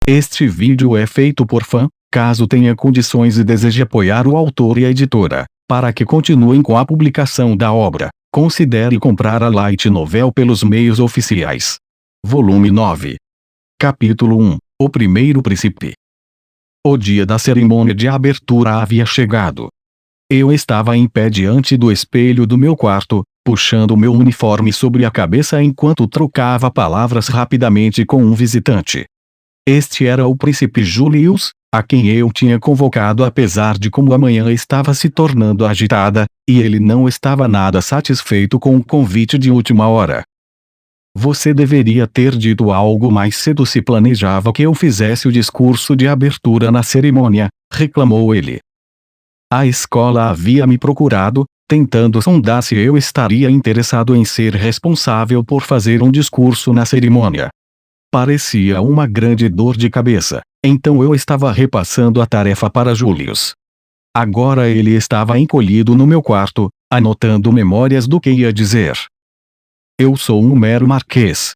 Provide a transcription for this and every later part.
Este vídeo é feito por fã. Caso tenha condições e deseje apoiar o autor e a editora, para que continuem com a publicação da obra, considere comprar a Light Novel pelos meios oficiais. Volume 9. Capítulo 1. O Primeiro Príncipe. O dia da cerimônia de abertura havia chegado. Eu estava em pé diante do espelho do meu quarto, puxando meu uniforme sobre a cabeça enquanto trocava palavras rapidamente com um visitante. Este era o príncipe Julius, a quem eu tinha convocado apesar de como a manhã estava se tornando agitada, e ele não estava nada satisfeito com o convite de última hora. Você deveria ter dito algo mais cedo se planejava que eu fizesse o discurso de abertura na cerimônia, reclamou ele. A escola havia me procurado, tentando sondar se eu estaria interessado em ser responsável por fazer um discurso na cerimônia. Parecia uma grande dor de cabeça, então eu estava repassando a tarefa para Julius. Agora ele estava encolhido no meu quarto, anotando memórias do que ia dizer. Eu sou um mero marquês.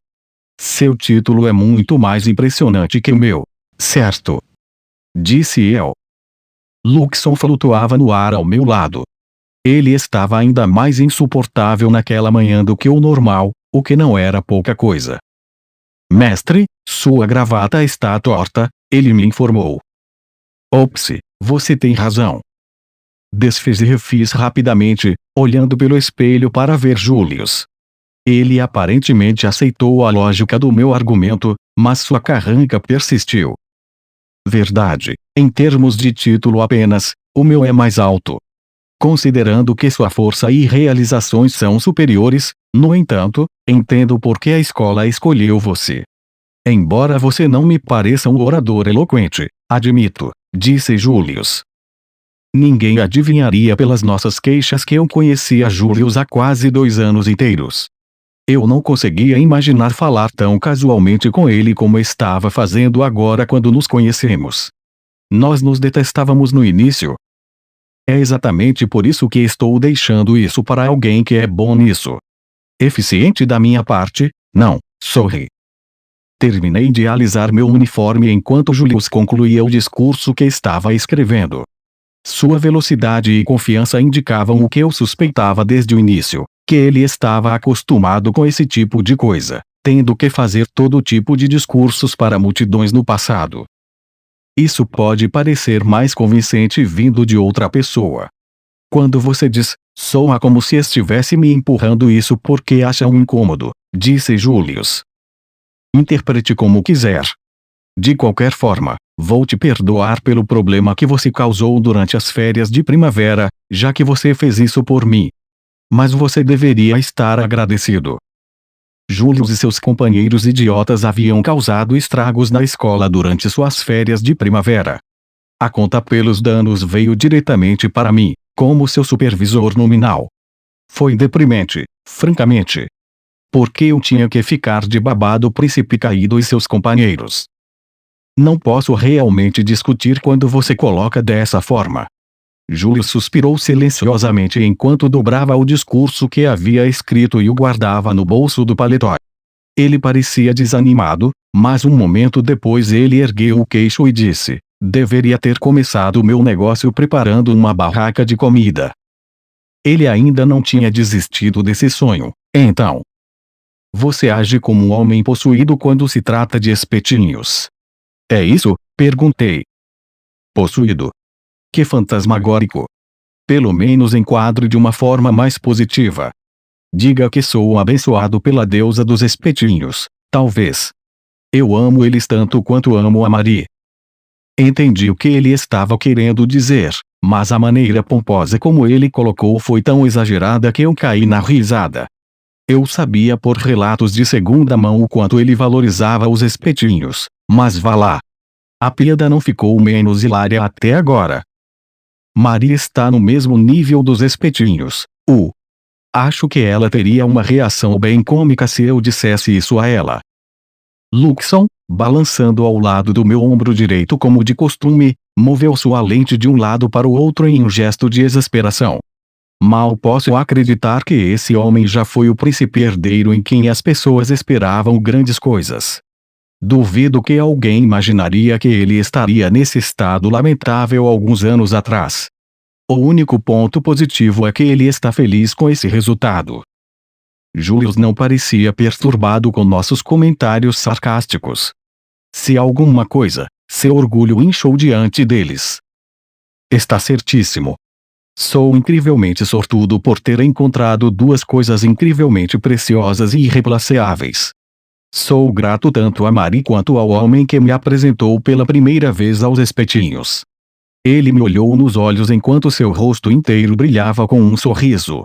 Seu título é muito mais impressionante que o meu, certo? Disse eu. Luxon flutuava no ar ao meu lado. Ele estava ainda mais insuportável naquela manhã do que o normal, o que não era pouca coisa. Mestre, sua gravata está torta, ele me informou. Ops, você tem razão. Desfiz e refiz rapidamente, olhando pelo espelho para ver Julius. Ele aparentemente aceitou a lógica do meu argumento, mas sua carranca persistiu. Verdade, em termos de título apenas, o meu é mais alto. Considerando que sua força e realizações são superiores, no entanto, entendo por que a escola escolheu você. Embora você não me pareça um orador eloquente, admito, disse Julius. Ninguém adivinharia pelas nossas queixas que eu conhecia Julius há quase 2 anos inteiros. Eu não conseguia imaginar falar tão casualmente com ele como estava fazendo agora quando nos conhecemos. Nós nos detestávamos no início. É exatamente por isso que estou deixando isso para alguém que é bom nisso. Eficiente da minha parte, não, sorri. Terminei de alisar meu uniforme enquanto Julius concluía o discurso que estava escrevendo. Sua velocidade e confiança indicavam o que eu suspeitava desde o início, que ele estava acostumado com esse tipo de coisa, tendo que fazer todo tipo de discursos para multidões no passado. Isso pode parecer mais convincente vindo de outra pessoa. Quando você diz, soa como se estivesse me empurrando isso porque acha um incômodo, disse Julius. Interprete como quiser. De qualquer forma, vou te perdoar pelo problema que você causou durante as férias de primavera, já que você fez isso por mim. Mas você deveria estar agradecido. Julius e seus companheiros idiotas haviam causado estragos na escola durante suas férias de primavera. A conta pelos danos veio diretamente para mim, como seu supervisor nominal. Foi deprimente, francamente. Porque eu tinha que ficar de babado príncipe caído e seus companheiros. Não posso realmente discutir quando você coloca dessa forma. Julius suspirou silenciosamente enquanto dobrava o discurso que havia escrito e o guardava no bolso do paletó. Ele parecia desanimado, mas um momento depois ele ergueu o queixo e disse, deveria ter começado meu negócio preparando uma barraca de comida. Ele ainda não tinha desistido desse sonho, então. Você age como um homem possuído quando se trata de espetinhos. É isso? Perguntei. Possuído. Que fantasmagórico. Pelo menos enquadre de uma forma mais positiva. Diga que sou abençoado pela deusa dos espetinhos, talvez. Eu amo eles tanto quanto amo a Marie. Entendi o que ele estava querendo dizer, mas a maneira pomposa como ele colocou foi tão exagerada que eu caí na risada. Eu sabia por relatos de segunda mão o quanto ele valorizava os espetinhos, mas vá lá. A piada não ficou menos hilária até agora. Maria está no mesmo nível dos espetinhos. Acho que ela teria uma reação bem cômica se eu dissesse isso a ela. Luxon, balançando ao lado do meu ombro direito como de costume, moveu sua lente de um lado para o outro em um gesto de exasperação. Mal posso acreditar que esse homem já foi o príncipe herdeiro em quem as pessoas esperavam grandes coisas. Duvido que alguém imaginaria que ele estaria nesse estado lamentável alguns anos atrás. O único ponto positivo é que ele está feliz com esse resultado. Julius não parecia perturbado com nossos comentários sarcásticos. Se alguma coisa, seu orgulho inchou diante deles. Está certíssimo. Sou incrivelmente sortudo por ter encontrado duas coisas incrivelmente preciosas e irreplaceáveis. Sou grato tanto a Marie quanto ao homem que me apresentou pela primeira vez aos espetinhos. Ele me olhou nos olhos enquanto seu rosto inteiro brilhava com um sorriso.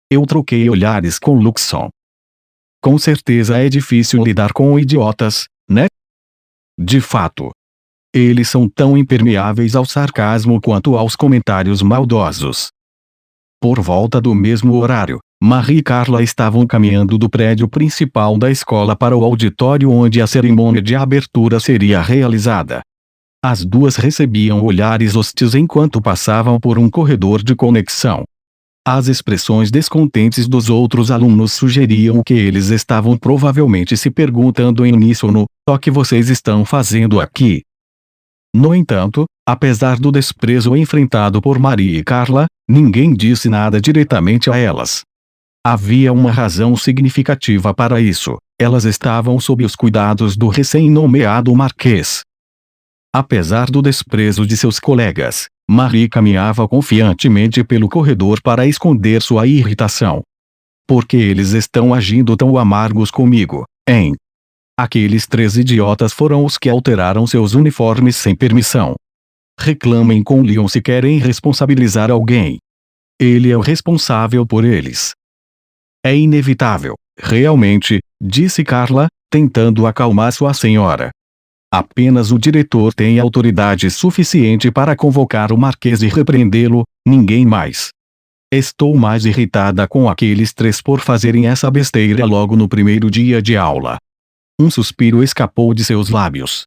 Eu troquei olhares com Luxon. Com certeza é difícil lidar com idiotas, né? De fato. Eles são tão impermeáveis ao sarcasmo quanto aos comentários maldosos. Por volta do mesmo horário, Marie e Carla estavam caminhando do prédio principal da escola para o auditório onde a cerimônia de abertura seria realizada. As duas recebiam olhares hostis enquanto passavam por um corredor de conexão. As expressões descontentes dos outros alunos sugeriam que eles estavam provavelmente se perguntando em uníssono: o que vocês estão fazendo aqui? No entanto, apesar do desprezo enfrentado por Marie e Carla, ninguém disse nada diretamente a elas. Havia uma razão significativa para isso: elas estavam sob os cuidados do recém-nomeado Marquês. Apesar do desprezo de seus colegas, Marie caminhava confiantemente pelo corredor para esconder sua irritação. Por que eles estão agindo tão amargos comigo, hein? Aqueles 3 idiotas foram os que alteraram seus uniformes sem permissão. Reclamem com Leon se querem responsabilizar alguém. Ele é o responsável por eles. É inevitável, realmente, disse Carla, tentando acalmar sua senhora. Apenas o diretor tem autoridade suficiente para convocar o Marquês e repreendê-lo, ninguém mais. Estou mais irritada com aqueles 3 por fazerem essa besteira logo no primeiro dia de aula. Um suspiro escapou de seus lábios.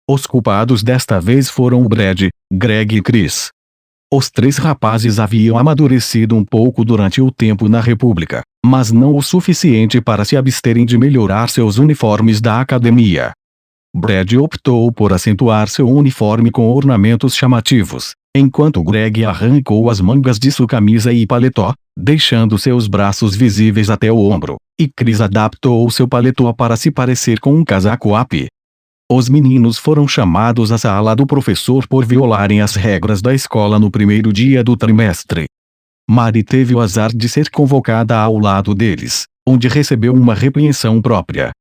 Os culpados desta vez foram Brad, Greg e Chris. Os 3 rapazes haviam amadurecido um pouco durante o tempo na República, mas não o suficiente para se absterem de melhorar seus uniformes da academia. Brad optou por acentuar seu uniforme com ornamentos chamativos, enquanto Greg arrancou as mangas de sua camisa e paletó, deixando seus braços visíveis até o ombro, e Chris adaptou seu paletó para se parecer com um casaco AP. Os meninos foram chamados à sala do professor por violarem as regras da escola no primeiro dia do trimestre. Marie teve o azar de ser convocada ao lado deles, onde recebeu uma repreensão própria.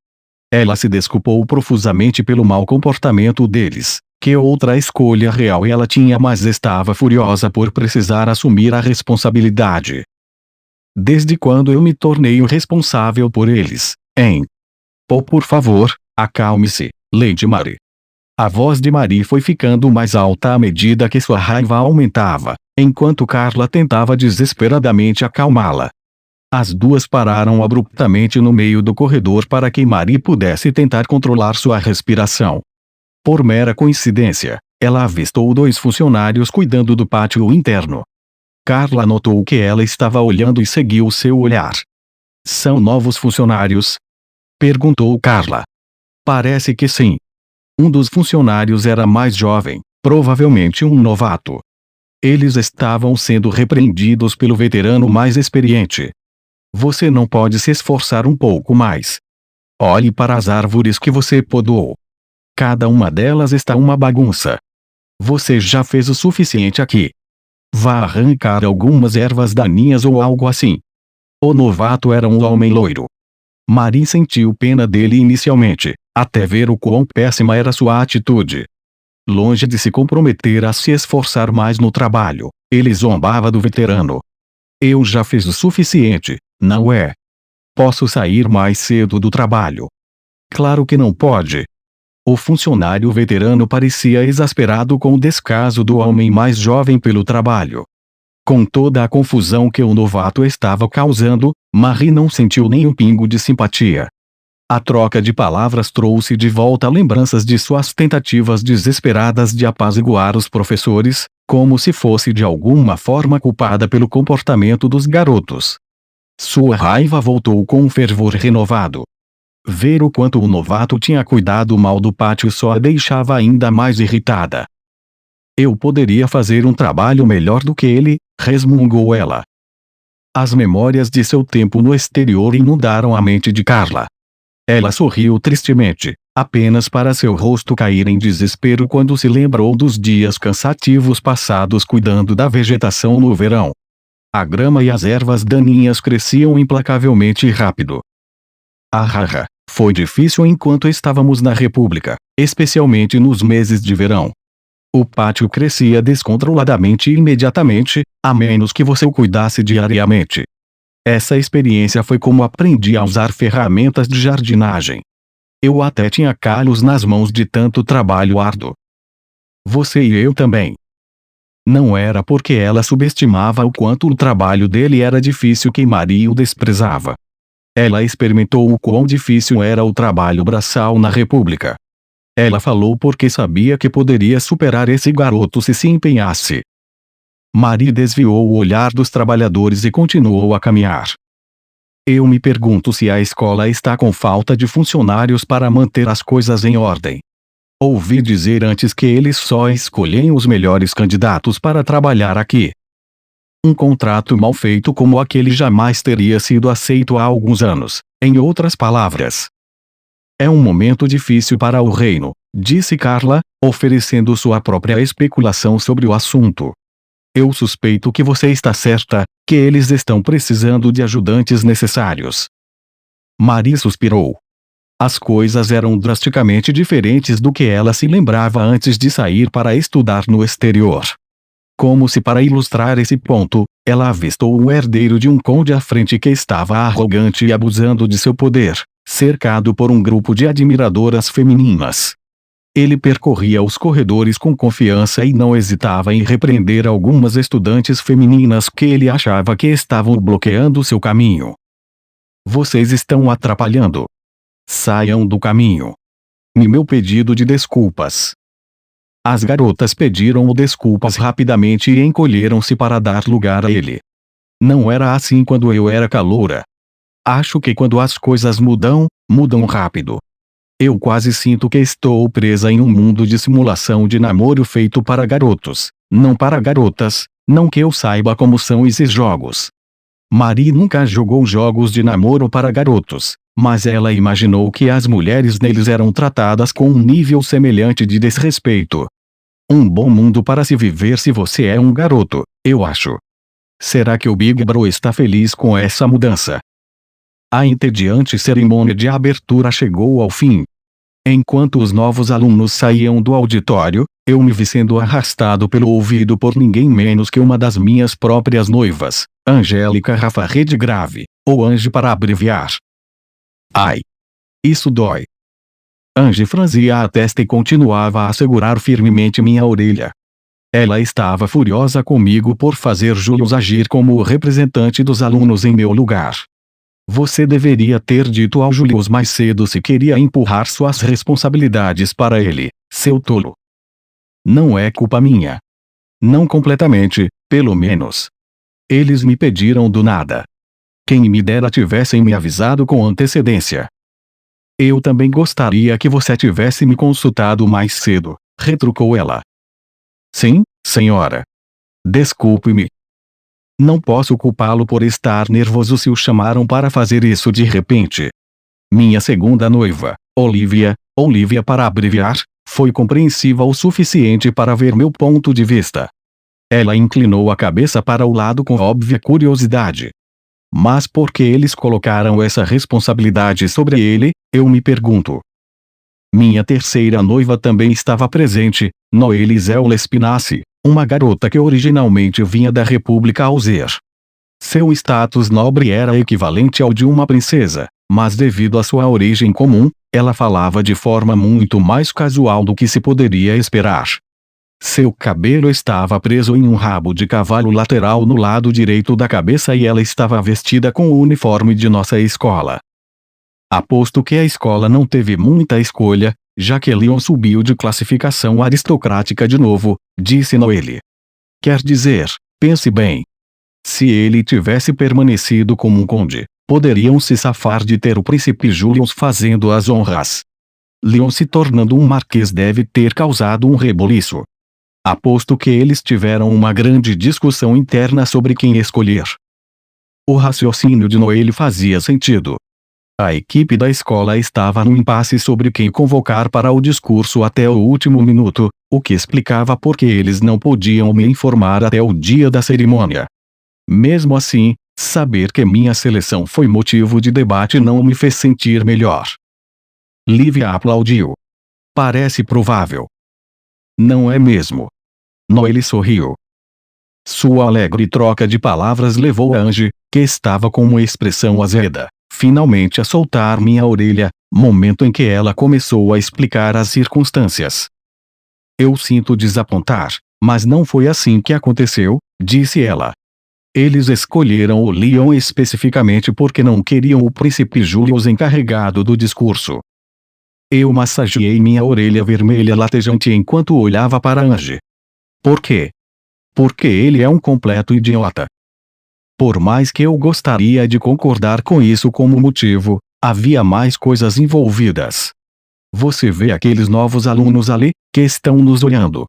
Ela se desculpou profusamente pelo mau comportamento deles, que outra escolha real ela tinha, mas estava furiosa por precisar assumir a responsabilidade. Desde quando eu me tornei o responsável por eles, hein? Por favor, acalme-se, Lady Marie. A voz de Marie foi ficando mais alta à medida que sua raiva aumentava, enquanto Carla tentava desesperadamente acalmá-la. As duas pararam abruptamente no meio do corredor para que Marie pudesse tentar controlar sua respiração. Por mera coincidência, ela avistou 2 funcionários cuidando do pátio interno. Carla notou que ela estava olhando e seguiu seu olhar. São novos funcionários? Perguntou Carla. Parece que sim. Um dos funcionários era mais jovem, provavelmente um novato. Eles estavam sendo repreendidos pelo veterano mais experiente. Você não pode se esforçar um pouco mais? Olhe para as árvores que você podou. Cada uma delas está uma bagunça. Você já fez o suficiente aqui. Vá arrancar algumas ervas daninhas ou algo assim. O novato era um homem loiro. Marie sentiu pena dele inicialmente, até ver o quão péssima era sua atitude. Longe de se comprometer a se esforçar mais no trabalho, ele zombava do veterano. Eu já fiz o suficiente, não é? Posso sair mais cedo do trabalho. Claro que não pode. O funcionário veterano parecia exasperado com o descaso do homem mais jovem pelo trabalho. Com toda a confusão que o novato estava causando, Marie não sentiu nem um pingo de simpatia. A troca de palavras trouxe de volta lembranças de suas tentativas desesperadas de apaziguar os professores, como se fosse de alguma forma culpada pelo comportamento dos garotos. Sua raiva voltou com um fervor renovado. Ver o quanto o novato tinha cuidado mal do pátio só a deixava ainda mais irritada. Eu poderia fazer um trabalho melhor do que ele, resmungou ela. As memórias de seu tempo no exterior inundaram a mente de Carla. Ela sorriu tristemente, apenas para seu rosto cair em desespero quando se lembrou dos dias cansativos passados cuidando da vegetação no verão. A grama e as ervas daninhas cresciam implacavelmente rápido. Foi difícil enquanto estávamos na República, especialmente nos meses de verão. O pátio crescia descontroladamente e imediatamente, a menos que você o cuidasse diariamente. Essa experiência foi como aprendi a usar ferramentas de jardinagem. Eu até tinha calhos nas mãos de tanto trabalho árduo. Você e eu também. Não era porque ela subestimava o quanto o trabalho dele era difícil que Maria o desprezava. Ela experimentou o quão difícil era o trabalho braçal na República. Ela falou porque sabia que poderia superar esse garoto se empenhasse. Maria desviou o olhar dos trabalhadores e continuou a caminhar. Eu me pergunto se a escola está com falta de funcionários para manter as coisas em ordem. Ouvi dizer antes que eles só escolhem os melhores candidatos para trabalhar aqui. Um contrato mal feito como aquele jamais teria sido aceito há alguns anos, em outras palavras. É um momento difícil para o reino, disse Carla, oferecendo sua própria especulação sobre o assunto. Eu suspeito que você está certa, que eles estão precisando de ajudantes necessários. Maria suspirou. As coisas eram drasticamente diferentes do que ela se lembrava antes de sair para estudar no exterior. Como se para ilustrar esse ponto, ela avistou o herdeiro de um conde à frente que estava arrogante e abusando de seu poder, cercado por um grupo de admiradoras femininas. Ele percorria os corredores com confiança e não hesitava em repreender algumas estudantes femininas que ele achava que estavam bloqueando seu caminho. Vocês estão atrapalhando. Saiam do caminho. Meu pedido de desculpas. As garotas pediram desculpas rapidamente e encolheram-se para dar lugar a ele. Não era assim quando eu era caloura. Acho que quando as coisas mudam, mudam rápido. Eu quase sinto que estou presa em um mundo de simulação de namoro feito para garotos, não para garotas, não que eu saiba como são esses jogos. Marie nunca jogou jogos de namoro para garotos, mas ela imaginou que as mulheres neles eram tratadas com um nível semelhante de desrespeito. Um bom mundo para se viver se você é um garoto, eu acho. Será que o Big Bro está feliz com essa mudança? A entediante cerimônia de abertura chegou ao fim. Enquanto os novos alunos saíam do auditório, eu me vi sendo arrastado pelo ouvido por ninguém menos que uma das minhas próprias noivas, Angélica Rafa Redgrave, ou Ange para abreviar. Ai! Isso dói. Ange franzia a testa e continuava a segurar firmemente minha orelha. Ela estava furiosa comigo por fazer Julius agir como o representante dos alunos em meu lugar. Você deveria ter dito ao Julius mais cedo se queria empurrar suas responsabilidades para ele, seu tolo. Não é culpa minha. Não completamente, pelo menos. Eles me pediram do nada. Quem me dera tivessem me avisado com antecedência. Eu também gostaria que você tivesse me consultado mais cedo, retrucou ela. Sim, senhora. Desculpe-me. Não posso culpá-lo por estar nervoso se o chamaram para fazer isso de repente. Minha segunda noiva, Olivia para abreviar, foi compreensiva o suficiente para ver meu ponto de vista. Ela inclinou a cabeça para o lado com óbvia curiosidade. Mas por que eles colocaram essa responsabilidade sobre ele, eu me pergunto. Minha terceira noiva também estava presente, Noelle Zeula Spinaci, uma garota que originalmente vinha da República Auxer. Seu status nobre era equivalente ao de uma princesa, mas devido à sua origem comum, ela falava de forma muito mais casual do que se poderia esperar. Seu cabelo estava preso em um rabo de cavalo lateral no lado direito da cabeça e ela estava vestida com o uniforme de nossa escola. Aposto que a escola não teve muita escolha, já que Leon subiu de classificação aristocrática de novo, disse Noelle. Quer dizer, pense bem. Se ele tivesse permanecido como um conde, poderiam se safar de ter o príncipe Julius fazendo as honras. Leon se tornando um marquês deve ter causado um reboliço. Aposto que eles tiveram uma grande discussão interna sobre quem escolher. O raciocínio de Noelle fazia sentido. A equipe da escola estava num impasse sobre quem convocar para o discurso até o último minuto, o que explicava por que eles não podiam me informar até o dia da cerimônia. Mesmo assim, saber que minha seleção foi motivo de debate não me fez sentir melhor. Lívia aplaudiu. Parece provável. Não é mesmo? Noelle sorriu. Sua alegre troca de palavras levou Angie, que estava com uma expressão azeda, finalmente a soltar minha orelha, momento em que ela começou a explicar as circunstâncias. Eu sinto desapontar, mas não foi assim que aconteceu, disse ela. Eles escolheram o Leon especificamente porque não queriam o príncipe Julius encarregado do discurso. Eu massageei minha orelha vermelha latejante enquanto olhava para Angie. Por quê? Porque ele é um completo idiota. Por mais que eu gostaria de concordar com isso como motivo, havia mais coisas envolvidas. Você vê aqueles novos alunos ali, que estão nos olhando.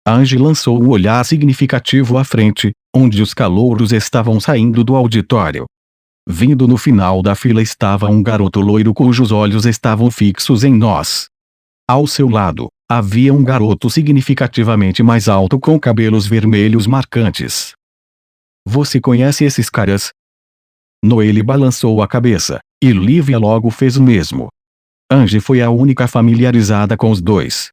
Angie lançou um olhar significativo à frente, onde os calouros estavam saindo do auditório. Vindo no final da fila estava um garoto loiro cujos olhos estavam fixos em nós. Ao seu lado, havia um garoto significativamente mais alto com cabelos vermelhos marcantes. Você conhece esses caras? Noelle balançou a cabeça, e Lívia logo fez o mesmo. Angie foi a única familiarizada com os dois.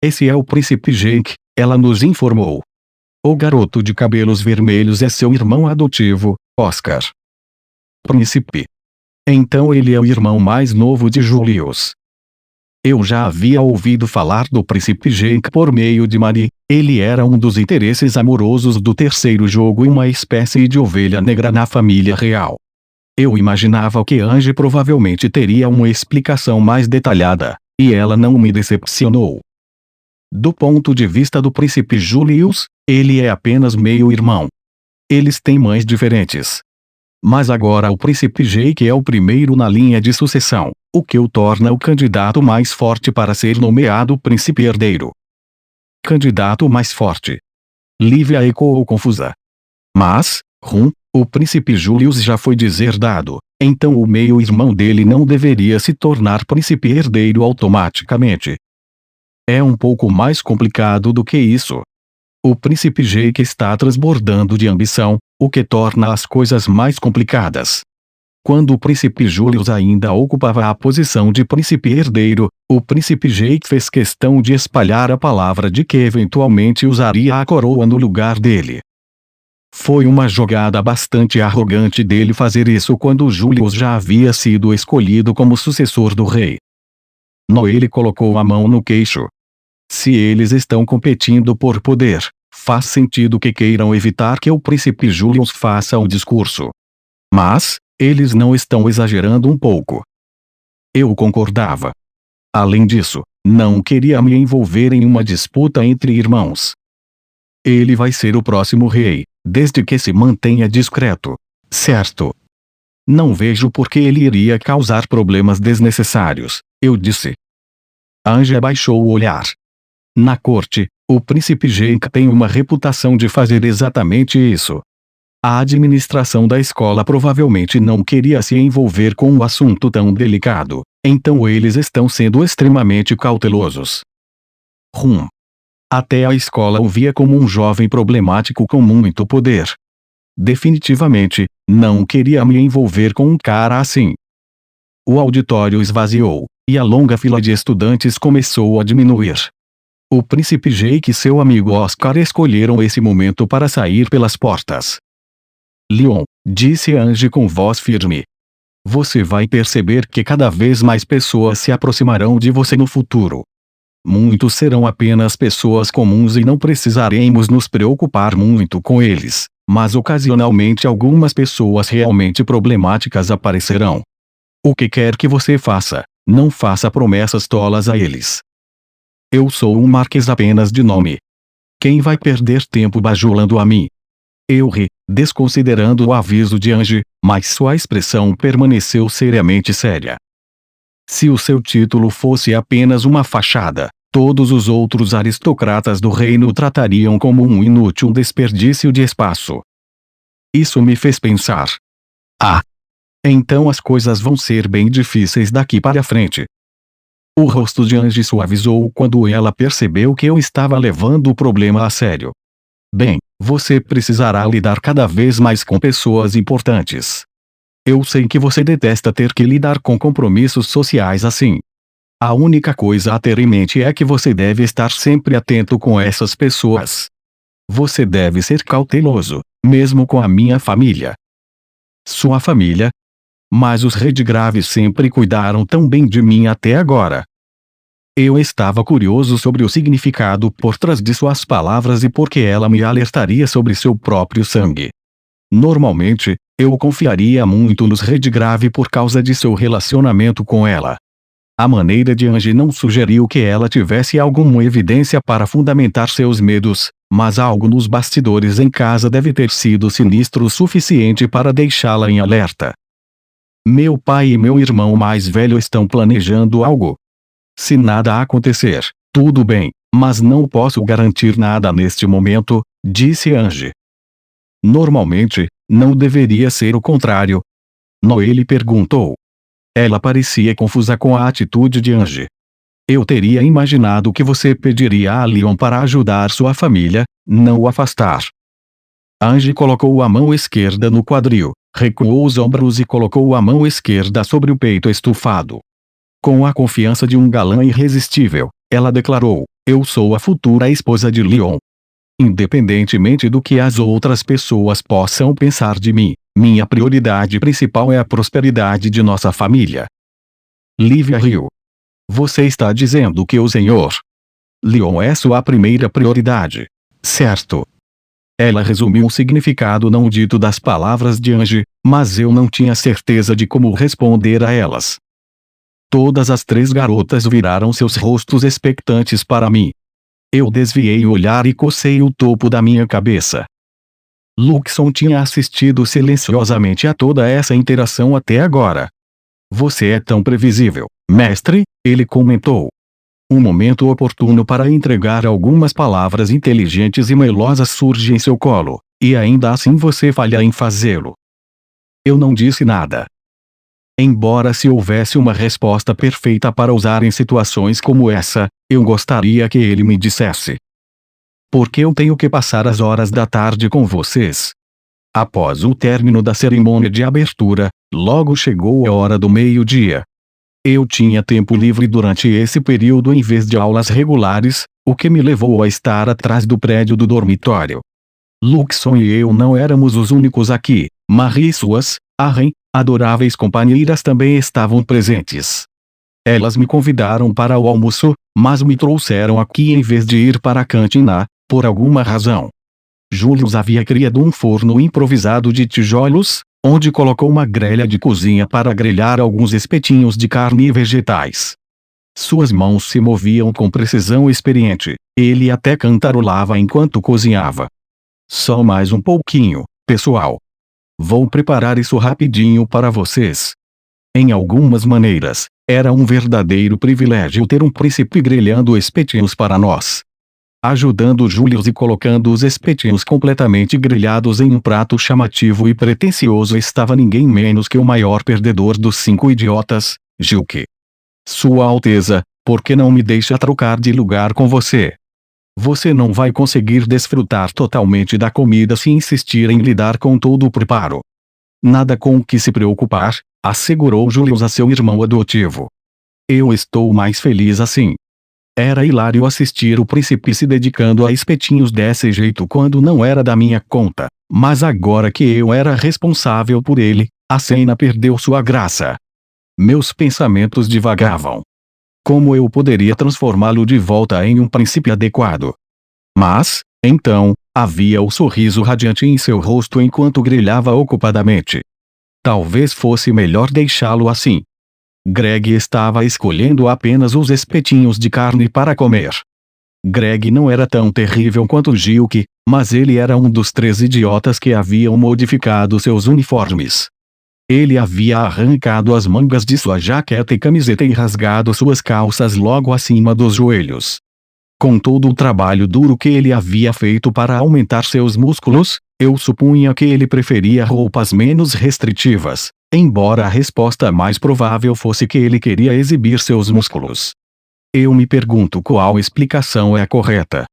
Esse é o príncipe Jake, ela nos informou. O garoto de cabelos vermelhos é seu irmão adotivo, Oscar. Príncipe. Então ele é o irmão mais novo de Julius. Eu já havia ouvido falar do príncipe Jake por meio de Marie, ele era um dos interesses amorosos do terceiro jogo e uma espécie de ovelha negra na família real. Eu imaginava que Angie provavelmente teria uma explicação mais detalhada, e ela não me decepcionou. Do ponto de vista do príncipe Julius, ele é apenas meio-irmão. Eles têm mães diferentes. Mas agora o príncipe Jake é o primeiro na linha de sucessão, o que o torna o candidato mais forte para ser nomeado príncipe herdeiro. Candidato mais forte. Lívia ecoou confusa. Mas, o príncipe Julius já foi deserdado, então o meio-irmão dele não deveria se tornar príncipe herdeiro automaticamente. É um pouco mais complicado do que isso. O príncipe Jake está transbordando de ambição, o que torna as coisas mais complicadas. Quando o príncipe Julius ainda ocupava a posição de príncipe herdeiro, o príncipe Jake fez questão de espalhar a palavra de que eventualmente usaria a coroa no lugar dele. Foi uma jogada bastante arrogante dele fazer isso quando Julius já havia sido escolhido como sucessor do rei. Noelle colocou a mão no queixo. Se eles estão competindo por poder, faz sentido que queiram evitar que o príncipe Julius faça um discurso. Mas, eles não estão exagerando um pouco? Eu concordava. Além disso, não queria me envolver em uma disputa entre irmãos. Ele vai ser o próximo rei, desde que se mantenha discreto, certo? Não vejo por que ele iria causar problemas desnecessários, eu disse. Angie baixou o olhar. Na corte, o príncipe Jake tem uma reputação de fazer exatamente isso. A administração da escola provavelmente não queria se envolver com um assunto tão delicado, então eles estão sendo extremamente cautelosos. Até a escola o via como um jovem problemático com muito poder. Definitivamente, não queria me envolver com um cara assim. O auditório esvaziou, e a longa fila de estudantes começou a diminuir. O príncipe Jake e seu amigo Oscar escolheram esse momento para sair pelas portas. Leon, disse Angie com voz firme. Você vai perceber que cada vez mais pessoas se aproximarão de você no futuro. Muitos serão apenas pessoas comuns e não precisaremos nos preocupar muito com eles, mas ocasionalmente algumas pessoas realmente problemáticas aparecerão. O que quer que você faça, não faça promessas tolas a eles. Eu sou um marquês apenas de nome. Quem vai perder tempo bajulando a mim? Eu ri, desconsiderando o aviso de Angie, mas sua expressão permaneceu seriamente séria. Se o seu título fosse apenas uma fachada, todos os outros aristocratas do reino o tratariam como um inútil desperdício de espaço. Isso me fez pensar. Então as coisas vão ser bem difíceis daqui para frente. O rosto de Angie suavizou quando ela percebeu que eu estava levando o problema a sério. Bem, você precisará lidar cada vez mais com pessoas importantes. Eu sei que você detesta ter que lidar com compromissos sociais assim. A única coisa a ter em mente é que você deve estar sempre atento com essas pessoas. Você deve ser cauteloso, mesmo com a minha família. Sua família? Mas os Redgrave sempre cuidaram tão bem de mim até agora. Eu estava curioso sobre o significado por trás de suas palavras e porque ela me alertaria sobre seu próprio sangue. Normalmente, eu confiaria muito nos Redgrave por causa de seu relacionamento com ela. A maneira de Angie não sugeriu que ela tivesse alguma evidência para fundamentar seus medos, mas algo nos bastidores em casa deve ter sido sinistro o suficiente para deixá-la em alerta. Meu pai e meu irmão mais velho estão planejando algo. Se nada acontecer, tudo bem, mas não posso garantir nada neste momento, disse Angie. Normalmente, não deveria ser o contrário? Noelle perguntou. Ela parecia confusa com a atitude de Angie. Eu teria imaginado que você pediria a Leon para ajudar sua família, não o afastar. Angie colocou a mão esquerda no quadril, recuou os ombros e colocou a mão esquerda sobre o peito estufado. Com a confiança de um galã irresistível, ela declarou: eu sou a futura esposa de Leon. Independentemente do que as outras pessoas possam pensar de mim, minha prioridade principal é a prosperidade de nossa família. Lívia riu. Você está dizendo que o Sr. Leon é sua primeira prioridade, certo? Ela resumiu o significado não dito das palavras de Angie, mas eu não tinha certeza de como responder a elas. Todas as três garotas viraram seus rostos expectantes para mim. Eu desviei o olhar e cocei o topo da minha cabeça. Luxon tinha assistido silenciosamente a toda essa interação até agora. Você é tão previsível, mestre, ele comentou. Um momento oportuno para entregar algumas palavras inteligentes e melosas surge em seu colo, e ainda assim você falha em fazê-lo. Eu não disse nada. Embora se houvesse uma resposta perfeita para usar em situações como essa, eu gostaria que ele me dissesse. Por que eu tenho que passar as horas da tarde com vocês? Após o término da cerimônia de abertura, logo chegou a hora do meio-dia. Eu tinha tempo livre durante esse período em vez de aulas regulares, o que me levou a estar atrás do prédio do dormitório. Luxon e eu não éramos os únicos aqui, Marie e suas, adoráveis companheiras também estavam presentes. Elas me convidaram para o almoço, mas me trouxeram aqui em vez de ir para a cantina, por alguma razão. Julius havia criado um forno improvisado de tijolos, onde colocou uma grelha de cozinha para grelhar alguns espetinhos de carne e vegetais. Suas mãos se moviam com precisão experiente, ele até cantarolava enquanto cozinhava. Só mais um pouquinho, pessoal. Vou preparar isso rapidinho para vocês. Em algumas maneiras, era um verdadeiro privilégio ter um príncipe grelhando espetinhos para nós. Ajudando Julius e colocando os espetinhos completamente grelhados em um prato chamativo e pretensioso estava ninguém menos que o maior perdedor dos 5 idiotas, Gilke. Sua Alteza, por que não me deixa trocar de lugar com você? Você não vai conseguir desfrutar totalmente da comida se insistir em lidar com todo o preparo. Nada com o que se preocupar, assegurou Julius a seu irmão adotivo. Eu estou mais feliz assim. Era hilário assistir o príncipe se dedicando a espetinhos desse jeito quando não era da minha conta, mas agora que eu era responsável por ele, a cena perdeu sua graça. Meus pensamentos divagavam. Como eu poderia transformá-lo de volta em um príncipe adequado? Mas, então, havia o sorriso radiante em seu rosto enquanto grelhava ocupadamente. Talvez fosse melhor deixá-lo assim. Greg estava escolhendo apenas os espetinhos de carne para comer. Greg não era tão terrível quanto Gilke, mas ele era um dos 3 idiotas que haviam modificado seus uniformes. Ele havia arrancado as mangas de sua jaqueta e camiseta e rasgado suas calças logo acima dos joelhos. Com todo o trabalho duro que ele havia feito para aumentar seus músculos, eu supunha que ele preferia roupas menos restritivas, embora a resposta mais provável fosse que ele queria exibir seus músculos. Eu me pergunto qual explicação é a correta.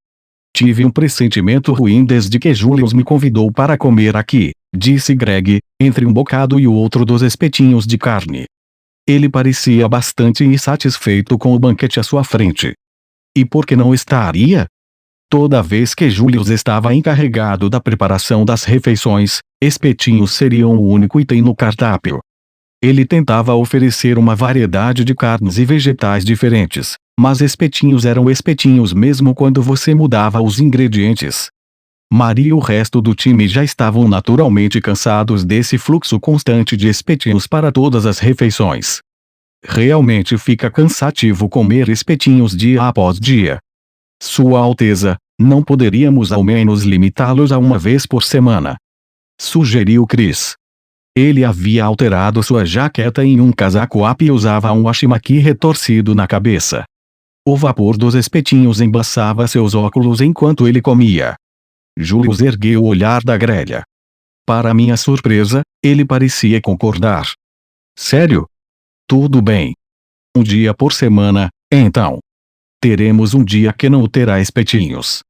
Tive um pressentimento ruim desde que Julius me convidou para comer aqui, disse Greg, entre um bocado e o outro dos espetinhos de carne. Ele parecia bastante insatisfeito com o banquete à sua frente. E por que não estaria? Toda vez que Julius estava encarregado da preparação das refeições, espetinhos seriam o único item no cardápio. Ele tentava oferecer uma variedade de carnes e vegetais diferentes, mas espetinhos eram espetinhos mesmo quando você mudava os ingredientes. Maria e o resto do time já estavam naturalmente cansados desse fluxo constante de espetinhos para todas as refeições. Realmente fica cansativo comer espetinhos dia após dia. Sua Alteza, não poderíamos ao menos limitá-los a uma vez por semana? Sugeriu Chris. Ele havia alterado sua jaqueta em um casaco up e usava um washimaki retorcido na cabeça. O vapor dos espetinhos embaçava seus óculos enquanto ele comia. Julius ergueu o olhar da grelha. Para minha surpresa, ele parecia concordar. Sério? Tudo bem. Um dia por semana, então. Teremos um dia que não terá espetinhos.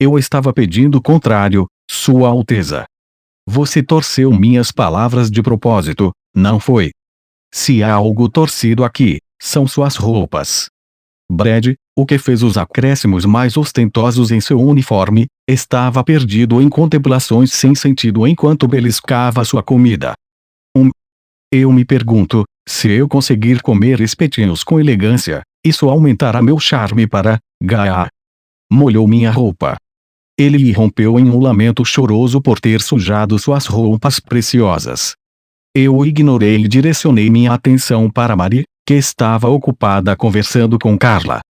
Eu estava pedindo o contrário, Sua Alteza. Você torceu minhas palavras de propósito, não foi? Se há algo torcido aqui, são suas roupas. Brad, o que fez os acréscimos mais ostentosos em seu uniforme, estava perdido em contemplações sem sentido enquanto beliscava sua comida. Eu me pergunto, se eu conseguir comer espetinhos com elegância, isso aumentará meu charme para Gaia. Molhou minha roupa. Ele irrompeu em um lamento choroso por ter sujado suas roupas preciosas. Eu o ignorei e direcionei minha atenção para Marie, que estava ocupada conversando com Carla.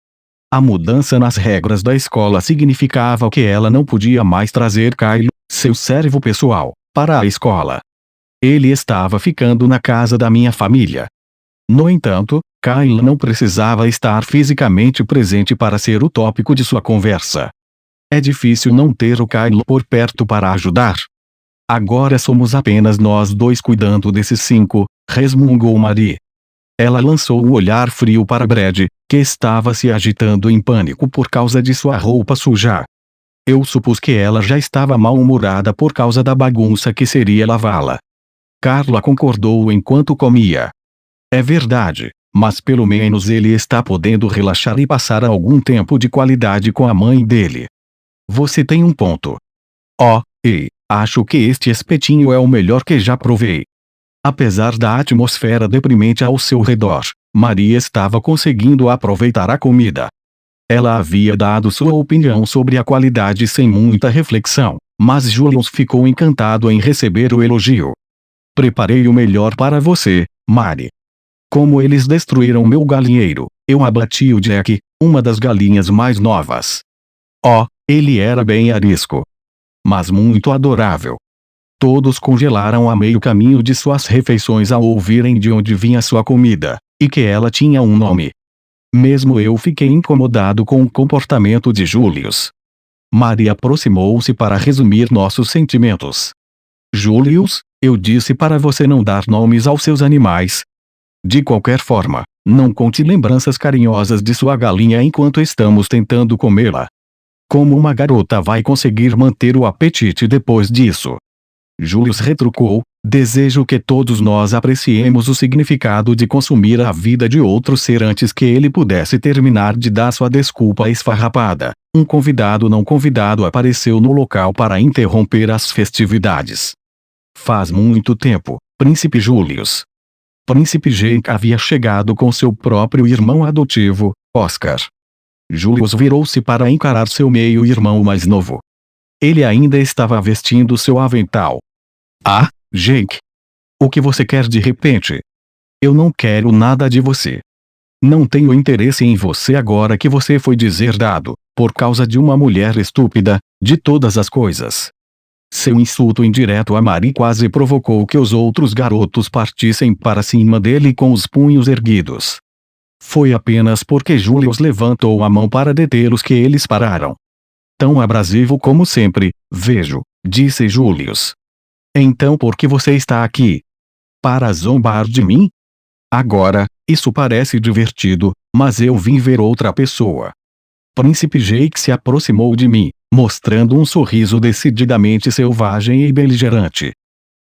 A mudança nas regras da escola significava que ela não podia mais trazer Kyle, seu servo pessoal, para a escola. Ele estava ficando na casa da minha família. No entanto, Kyle não precisava estar fisicamente presente para ser o tópico de sua conversa. É difícil não ter o Kyle por perto para ajudar. Agora somos apenas nós dois cuidando desses 5, resmungou Marie. Ela lançou o olhar frio para Brad, que estava se agitando em pânico por causa de sua roupa suja. Eu supus que ela já estava mal-humorada por causa da bagunça que seria lavá-la. Carla concordou enquanto comia. É verdade, mas pelo menos ele está podendo relaxar e passar algum tempo de qualidade com a mãe dele. Você tem um ponto. Acho que este espetinho é o melhor que já provei. Apesar da atmosfera deprimente ao seu redor, Maria estava conseguindo aproveitar a comida. Ela havia dado sua opinião sobre a qualidade sem muita reflexão, mas Julius ficou encantado em receber o elogio. Preparei o melhor para você, Mari. Como eles destruíram meu galinheiro, eu abati o Jack, uma das galinhas mais novas. Ele era bem arisco. Mas muito adorável. Todos congelaram a meio caminho de suas refeições ao ouvirem de onde vinha sua comida, e que ela tinha um nome. Mesmo eu fiquei incomodado com o comportamento de Julius. Maria aproximou-se para resumir nossos sentimentos. Julius, eu disse para você não dar nomes aos seus animais. De qualquer forma, não conte lembranças carinhosas de sua galinha enquanto estamos tentando comê-la. Como uma garota vai conseguir manter o apetite depois disso? Julius retrucou, desejo que todos nós apreciemos o significado de consumir a vida de outro ser antes que ele pudesse terminar de dar sua desculpa esfarrapada. Um convidado não convidado apareceu no local para interromper as festividades. Faz muito tempo, Príncipe Julius. Príncipe Jake havia chegado com seu próprio irmão adotivo, Oscar. Julius virou-se para encarar seu meio-irmão mais novo. Ele ainda estava vestindo seu avental. Jake. O que você quer de repente? Eu não quero nada de você. Não tenho interesse em você agora que você foi deserdado, por causa de uma mulher estúpida, de todas as coisas. Seu insulto indireto a Mari quase provocou que os outros garotos partissem para cima dele com os punhos erguidos. Foi apenas porque Julius levantou a mão para detê-los que eles pararam. Tão abrasivo como sempre, vejo, disse Julius. Então por que você está aqui? Para zombar de mim? Agora, isso parece divertido, mas eu vim ver outra pessoa. Príncipe Jake se aproximou de mim, mostrando um sorriso decididamente selvagem e beligerante.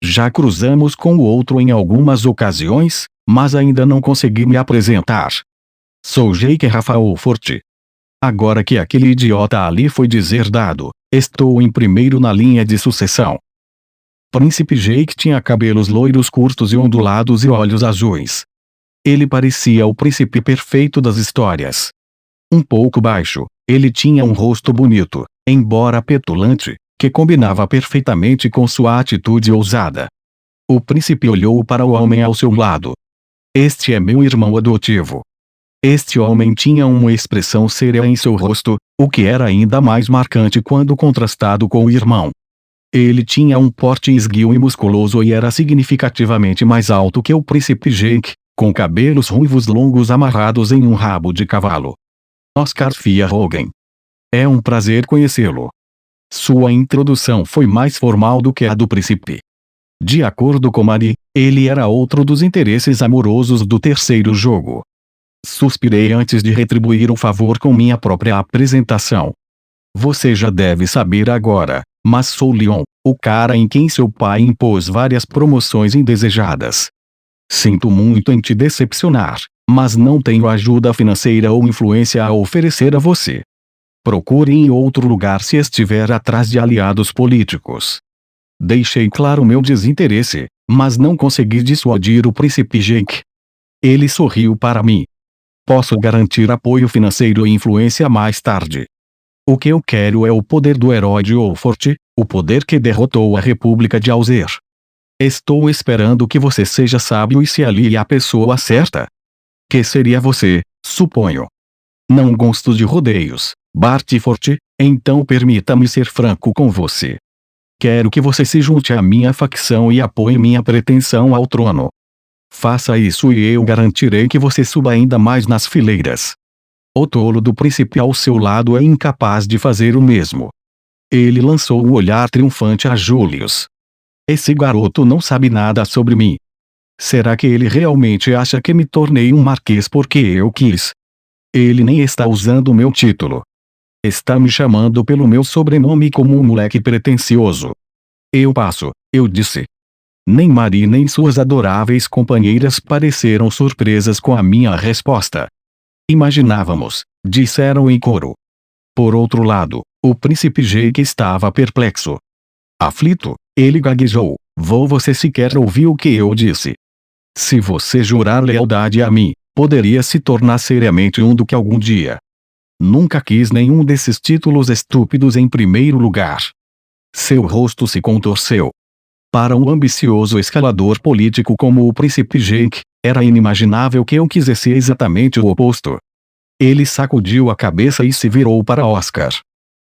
Já cruzamos com o outro em algumas ocasiões, mas ainda não consegui me apresentar. Sou Jake Raffaelfort. Agora que aquele idiota ali foi deserdado, estou em primeiro na linha de sucessão. Príncipe Jake tinha cabelos loiros curtos e ondulados e olhos azuis. Ele parecia o príncipe perfeito das histórias. Um pouco baixo, ele tinha um rosto bonito, embora petulante, que combinava perfeitamente com sua atitude ousada. O príncipe olhou para o homem ao seu lado. Este é meu irmão adotivo. Este homem tinha uma expressão séria em seu rosto, o que era ainda mais marcante quando contrastado com o irmão. Ele tinha um porte esguio e musculoso e era significativamente mais alto que o príncipe Jake, com cabelos ruivos longos amarrados em um rabo de cavalo. Oscar Hogan. É um prazer conhecê-lo. Sua introdução foi mais formal do que a do príncipe. De acordo com Mari, ele era outro dos interesses amorosos do terceiro jogo. Suspirei antes de retribuir o favor com minha própria apresentação. Você já deve saber agora, mas sou Leon, o cara em quem seu pai impôs várias promoções indesejadas. Sinto muito em te decepcionar, mas não tenho ajuda financeira ou influência a oferecer a você. Procure em outro lugar se estiver atrás de aliados políticos. Deixei claro meu desinteresse, mas não consegui dissuadir o príncipe Jake. Ele sorriu para mim. Posso garantir apoio financeiro e influência mais tarde. O que eu quero é o poder do herói de Wolfort, o poder que derrotou a República de Alzer. Estou esperando que você seja sábio e se alie à pessoa certa. Que seria você, suponho. Não gosto de rodeios, Bartifort, então permita-me ser franco com você. Quero que você se junte à minha facção e apoie minha pretensão ao trono. Faça isso e eu garantirei que você suba ainda mais nas fileiras. O tolo do príncipe ao seu lado é incapaz de fazer o mesmo. Ele lançou um olhar triunfante a Julius. Esse garoto não sabe nada sobre mim. Será que ele realmente acha que me tornei um marquês porque eu quis? Ele nem está usando o meu título. Está me chamando pelo meu sobrenome como um moleque pretensioso. Eu passo, eu disse. Nem Mari nem suas adoráveis companheiras pareceram surpresas com a minha resposta. Imaginávamos, disseram em coro. Por outro lado, o príncipe Jake estava perplexo. Aflito, ele gaguejou. Você sequer ouviu o que eu disse. Se você jurar lealdade a mim, poderia se tornar seriamente um duque algum dia. Nunca quis nenhum desses títulos estúpidos em primeiro lugar. Seu rosto se contorceu. Para um ambicioso escalador político como o príncipe Jake, era inimaginável que eu quisesse exatamente o oposto. Ele sacudiu a cabeça e se virou para Oscar.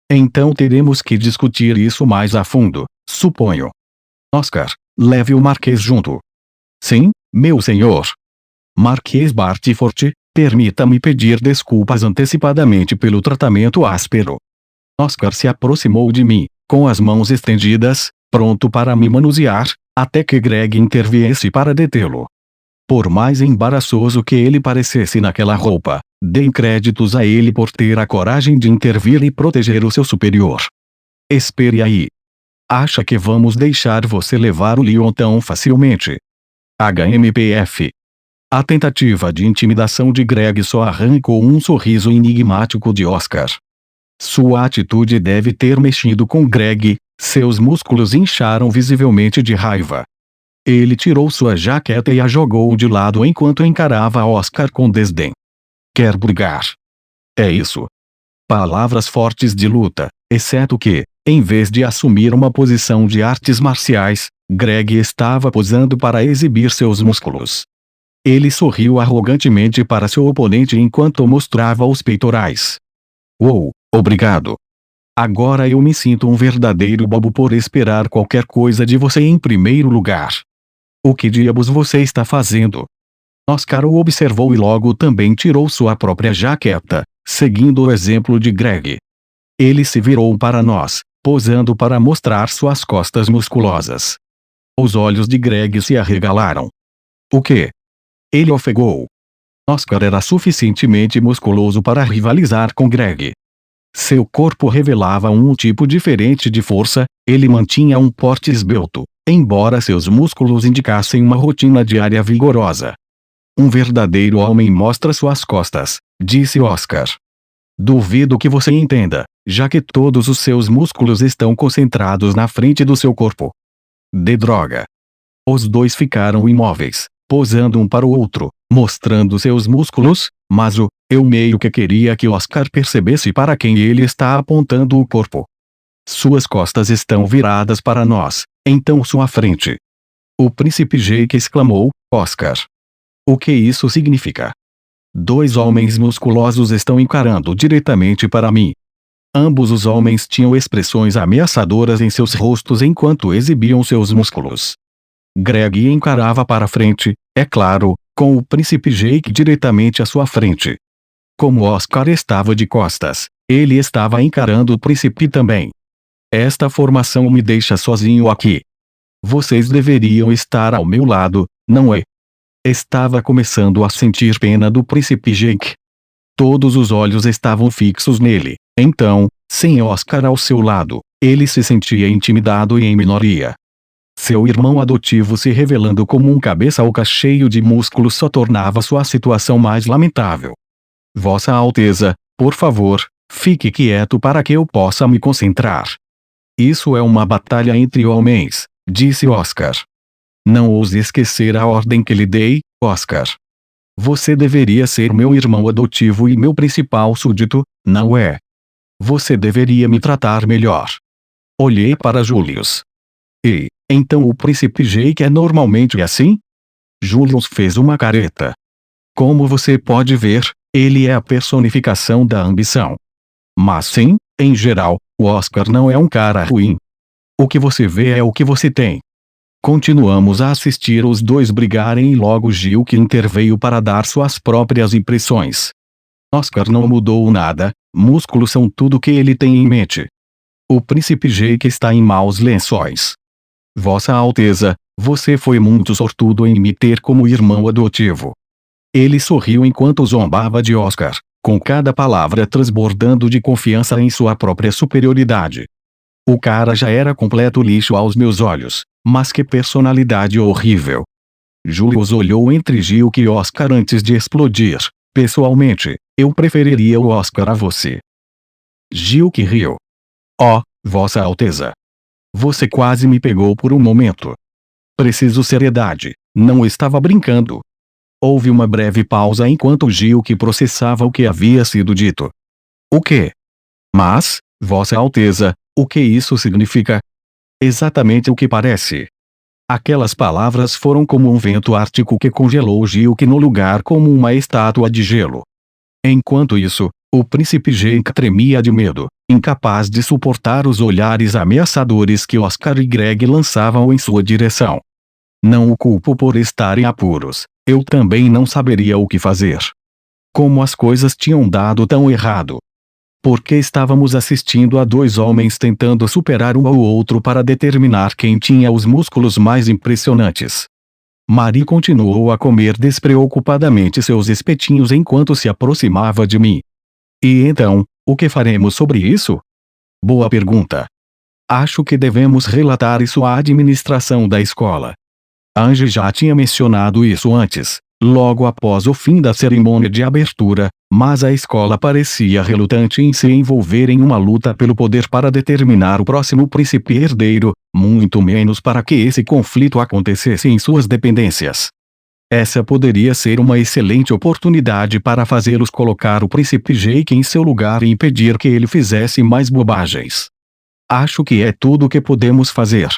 Então teremos que discutir isso mais a fundo, suponho. Oscar, leve o Marquês junto. Sim, meu senhor. Marquês Bartifort, permita-me pedir desculpas antecipadamente pelo tratamento áspero. Oscar se aproximou de mim, com as mãos estendidas, pronto para me manusear, até que Greg interviesse para detê-lo. Por mais embaraçoso que ele parecesse naquela roupa, dei créditos a ele por ter a coragem de intervir e proteger o seu superior. Espere aí. Acha que vamos deixar você levar o Leon tão facilmente? HMPF. A tentativa de intimidação de Greg só arrancou um sorriso enigmático de Oscar. Sua atitude deve ter mexido com Greg, seus músculos incharam visivelmente de raiva. Ele tirou sua jaqueta e a jogou de lado enquanto encarava Oscar com desdém. Quer brigar? É isso. Palavras fortes de luta, exceto que, em vez de assumir uma posição de artes marciais, Greg estava posando para exibir seus músculos. Ele sorriu arrogantemente para seu oponente enquanto mostrava os peitorais. Uou, obrigado. Agora eu me sinto um verdadeiro bobo por esperar qualquer coisa de você em primeiro lugar. O que diabos você está fazendo? Oscar o observou e logo também tirou sua própria jaqueta, seguindo o exemplo de Greg. Ele se virou para nós, posando para mostrar suas costas musculosas. Os olhos de Greg se arregalaram. O quê? Ele ofegou. Oscar era suficientemente musculoso para rivalizar com Greg. Seu corpo revelava um tipo diferente de força, ele mantinha um porte esbelto, embora seus músculos indicassem uma rotina diária vigorosa. Um verdadeiro homem mostra suas costas, disse Oscar. Duvido que você entenda, já que todos os seus músculos estão concentrados na frente do seu corpo. De droga. Os dois ficaram imóveis, posando um para o outro, mostrando seus músculos, mas eu meio que queria que Oscar percebesse para quem ele está apontando o corpo. Suas costas estão viradas para nós, então sua frente. O príncipe Jake exclamou, Oscar. O que isso significa? Dois homens musculosos estão encarando diretamente para mim. Ambos os homens tinham expressões ameaçadoras em seus rostos enquanto exibiam seus músculos. Greg encarava para frente, é claro, com o príncipe Jake diretamente à sua frente. Como Oscar estava de costas, ele estava encarando o príncipe também. Esta formação me deixa sozinho aqui. Vocês deveriam estar ao meu lado, não é? Estava começando a sentir pena do príncipe Jake. Todos os olhos estavam fixos nele, então, sem Oscar ao seu lado, ele se sentia intimidado e em minoria. Seu irmão adotivo se revelando como um cabeça oca cheio de músculos só tornava sua situação mais lamentável. Vossa Alteza, por favor, fique quieto para que eu possa me concentrar. Isso é uma batalha entre homens, disse Oscar. Não ouse esquecer a ordem que lhe dei, Oscar. Você deveria ser meu irmão adotivo e meu principal súdito, não é? Você deveria me tratar melhor. Olhei para Julius. E, então o príncipe Jake é normalmente assim? Julius fez uma careta. Como você pode ver, ele é a personificação da ambição. Mas sim, em geral, o Oscar não é um cara ruim. O que você vê é o que você tem. Continuamos a assistir os dois brigarem e logo Gil que interveio para dar suas próprias impressões. Oscar não mudou nada, músculos são tudo que ele tem em mente. O príncipe Jake está em maus lençóis. Vossa Alteza, você foi muito sortudo em me ter como irmão adotivo. Ele sorriu enquanto zombava de Oscar, com cada palavra transbordando de confiança em sua própria superioridade. O cara já era completo lixo aos meus olhos, mas que personalidade horrível. Julius olhou entre Gil e Oscar antes de explodir. Pessoalmente, eu preferiria o Oscar a você. Gil que riu. Oh, Vossa Alteza. Você quase me pegou por um momento. Preciso seriedade, não estava brincando. Houve uma breve pausa enquanto Gil que processava o que havia sido dito. O quê? Mas, Vossa Alteza, o que isso significa? Exatamente o que parece. Aquelas palavras foram como um vento ártico que congelou Gil que no lugar como uma estátua de gelo. Enquanto isso, o príncipe Jake tremia de medo, incapaz de suportar os olhares ameaçadores que Oscar e Greg lançavam em sua direção. Não o culpo por estar em apuros, eu também não saberia o que fazer. Como as coisas tinham dado tão errado. Porque estávamos assistindo a dois homens tentando superar um ao outro para determinar quem tinha os músculos mais impressionantes. Marie continuou a comer despreocupadamente seus espetinhos enquanto se aproximava de mim. E então, o que faremos sobre isso? Boa pergunta. Acho que devemos relatar isso à administração da escola. Angie já tinha mencionado isso antes, logo após o fim da cerimônia de abertura, mas a escola parecia relutante em se envolver em uma luta pelo poder para determinar o próximo príncipe herdeiro, muito menos para que esse conflito acontecesse em suas dependências. Essa poderia ser uma excelente oportunidade para fazê-los colocar o príncipe Jake em seu lugar e impedir que ele fizesse mais bobagens. Acho que é tudo o que podemos fazer.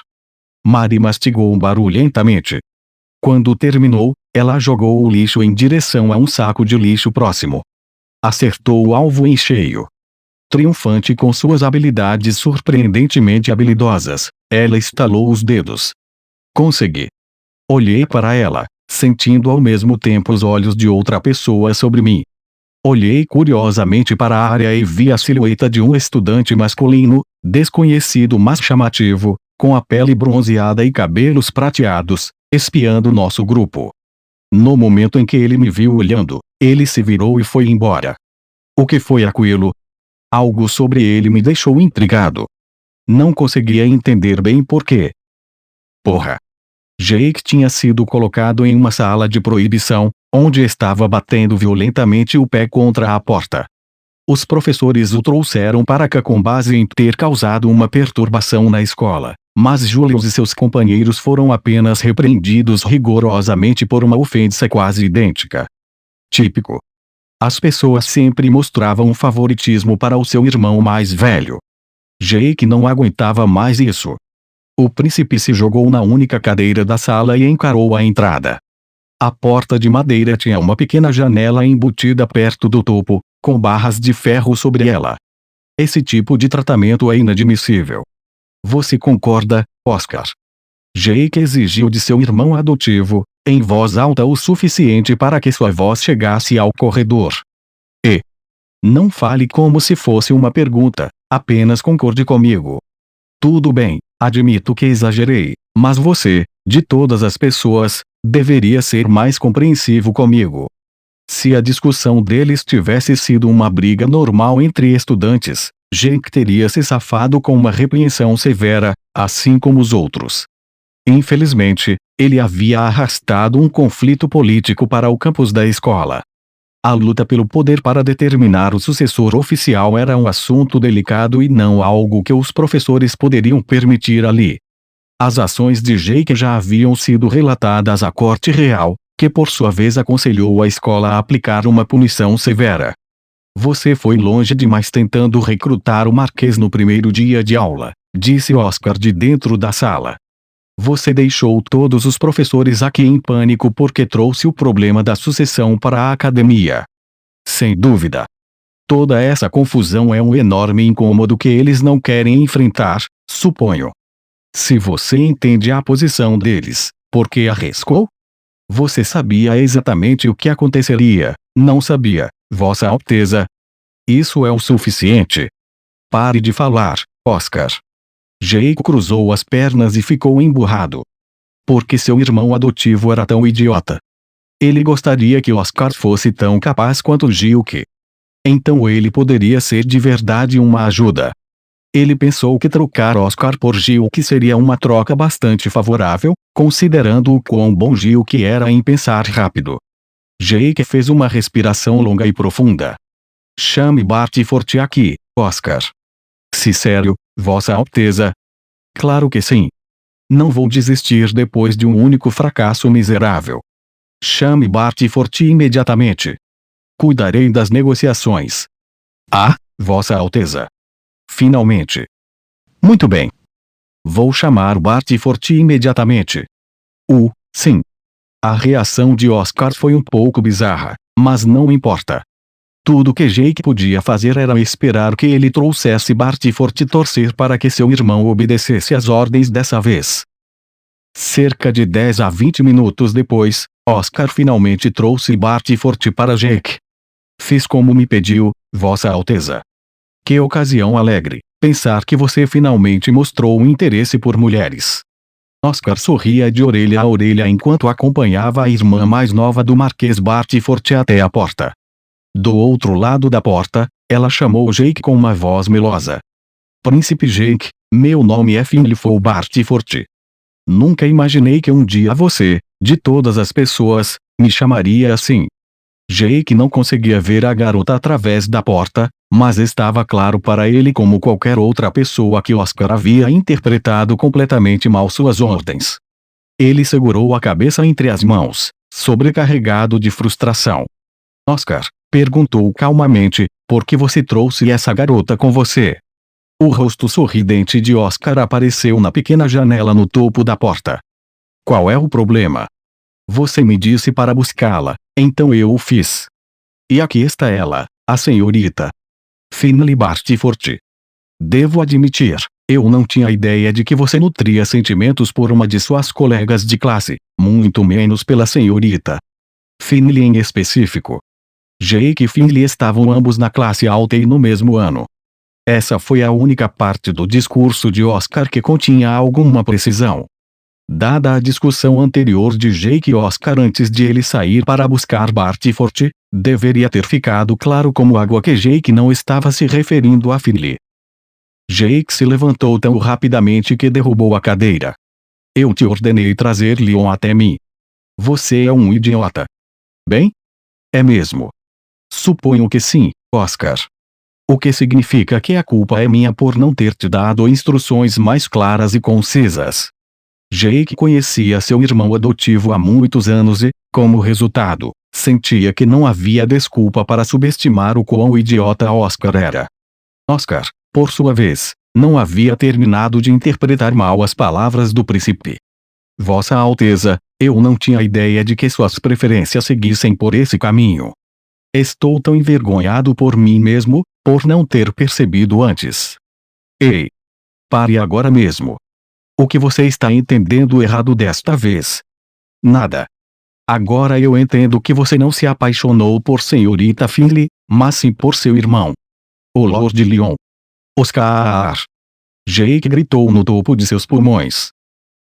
Marie mastigou barulhentamente. Quando terminou, ela jogou o lixo em direção a um saco de lixo próximo. Acertou o alvo em cheio. Triunfante com suas habilidades surpreendentemente habilidosas, ela estalou os dedos. Consegui. Olhei para ela, sentindo ao mesmo tempo os olhos de outra pessoa sobre mim. Olhei curiosamente para a área e vi a silhueta de um estudante masculino, desconhecido mas chamativo, com a pele bronzeada e cabelos prateados, espiando nosso grupo. No momento em que ele me viu olhando, ele se virou e foi embora. O que foi aquilo? Algo sobre ele me deixou intrigado. Não conseguia entender bem porquê. Porra! Jake tinha sido colocado em uma sala de proibição, onde estava batendo violentamente o pé contra a porta. Os professores o trouxeram para cá com base em ter causado uma perturbação na escola, mas Julius e seus companheiros foram apenas repreendidos rigorosamente por uma ofensa quase idêntica. Típico. As pessoas sempre mostravam um favoritismo para o seu irmão mais velho. Jake não aguentava mais isso. O príncipe se jogou na única cadeira da sala e encarou a entrada. A porta de madeira tinha uma pequena janela embutida perto do topo, com barras de ferro sobre ela. Esse tipo de tratamento é inadmissível. Você concorda, Oscar? Jake exigiu de seu irmão adotivo, em voz alta o suficiente para que sua voz chegasse ao corredor. E não fale como se fosse uma pergunta, apenas concorde comigo. Tudo bem, admito que exagerei, mas você, de todas as pessoas, deveria ser mais compreensivo comigo. Se a discussão deles tivesse sido uma briga normal entre estudantes, Jake teria se safado com uma repreensão severa, assim como os outros. Infelizmente, ele havia arrastado um conflito político para o campus da escola. A luta pelo poder para determinar o sucessor oficial era um assunto delicado e não algo que os professores poderiam permitir ali. As ações de Jake já haviam sido relatadas à corte real, que por sua vez aconselhou a escola a aplicar uma punição severa. Você foi longe demais tentando recrutar o Marquês no primeiro dia de aula, disse Oscar de dentro da sala. Você deixou todos os professores aqui em pânico porque trouxe o problema da sucessão para a academia. Sem dúvida. Toda essa confusão é um enorme incômodo que eles não querem enfrentar, suponho. Se você entende a posição deles, por que arriscou? Você sabia exatamente o que aconteceria, não sabia, Vossa Alteza? Isso é o suficiente. Pare de falar, Oscar. Jake cruzou as pernas e ficou emburrado. Porque seu irmão adotivo era tão idiota. Ele gostaria que Oscar fosse tão capaz quanto Jake. Então ele poderia ser de verdade uma ajuda. Ele pensou que trocar Oscar por Jake seria uma troca bastante favorável, considerando o quão bom Jake era em pensar rápido. Jake fez uma respiração longa e profunda. Chame Bart Forte aqui, Oscar. Se sério, Vossa Alteza? Claro que sim. Não vou desistir depois de um único fracasso miserável. Chame Bart Forte imediatamente. Cuidarei das negociações. Ah, Vossa Alteza. Finalmente. Muito bem. Vou chamar Bart Forte imediatamente. Sim. A reação de Oscar foi um pouco bizarra, mas não importa. Tudo que Jake podia fazer era esperar que ele trouxesse Bart Forte e torcer para que seu irmão obedecesse às ordens dessa vez. Cerca de 10 a 20 minutos depois, Oscar finalmente trouxe Bart Forte para Jake. Fiz como me pediu, Vossa Alteza. Que ocasião alegre, pensar que você finalmente mostrou um interesse por mulheres. Oscar sorria de orelha a orelha enquanto acompanhava a irmã mais nova do Marquês Bart Forte até a porta. Do outro lado da porta, ela chamou Jake com uma voz melosa. Príncipe Jake, meu nome é Finley Bart Forte. Nunca imaginei que um dia você, de todas as pessoas, me chamaria assim. Jake não conseguia ver a garota através da porta, mas estava claro para ele como qualquer outra pessoa que Oscar havia interpretado completamente mal suas ordens. Ele segurou a cabeça entre as mãos, sobrecarregado de frustração. Oscar, perguntou calmamente, por que você trouxe essa garota com você? O rosto sorridente de Oscar apareceu na pequena janela no topo da porta. Qual é o problema? Você me disse para buscá-la, então eu o fiz. E aqui está ela, a senhorita. Finley Bartyford. Devo admitir, eu não tinha ideia de que você nutria sentimentos por uma de suas colegas de classe, muito menos pela senhorita Finley em específico. Jake e Finley estavam ambos na classe alta e no mesmo ano. Essa foi a única parte do discurso de Oscar que continha alguma precisão. Dada a discussão anterior de Jake e Oscar antes de ele sair para buscar Bartyford, deveria ter ficado claro como água que Jake não estava se referindo a Finley. Jake se levantou tão rapidamente que derrubou a cadeira. Eu te ordenei trazer Leon até mim. Você é um idiota. Bem? É mesmo. Suponho que sim, Oscar. O que significa que a culpa é minha por não ter te dado instruções mais claras e concisas. Jake conhecia seu irmão adotivo há muitos anos e, como resultado, sentia que não havia desculpa para subestimar o quão idiota Oscar era. Oscar, por sua vez, não havia terminado de interpretar mal as palavras do príncipe. Vossa Alteza, eu não tinha ideia de que suas preferências seguissem por esse caminho. Estou tão envergonhado por mim mesmo, por não ter percebido antes. Ei! Pare agora mesmo. O que você está entendendo errado desta vez? Nada. Agora eu entendo que você não se apaixonou por senhorita Finley, mas sim por seu irmão, o Lord Leon. Oscar! Jake gritou no topo de seus pulmões.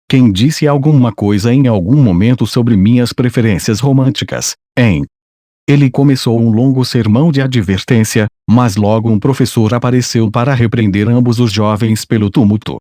Quem disse alguma coisa em algum momento sobre minhas preferências românticas, hein? Ele começou um longo sermão de advertência, mas logo um professor apareceu para repreender ambos os jovens pelo tumulto.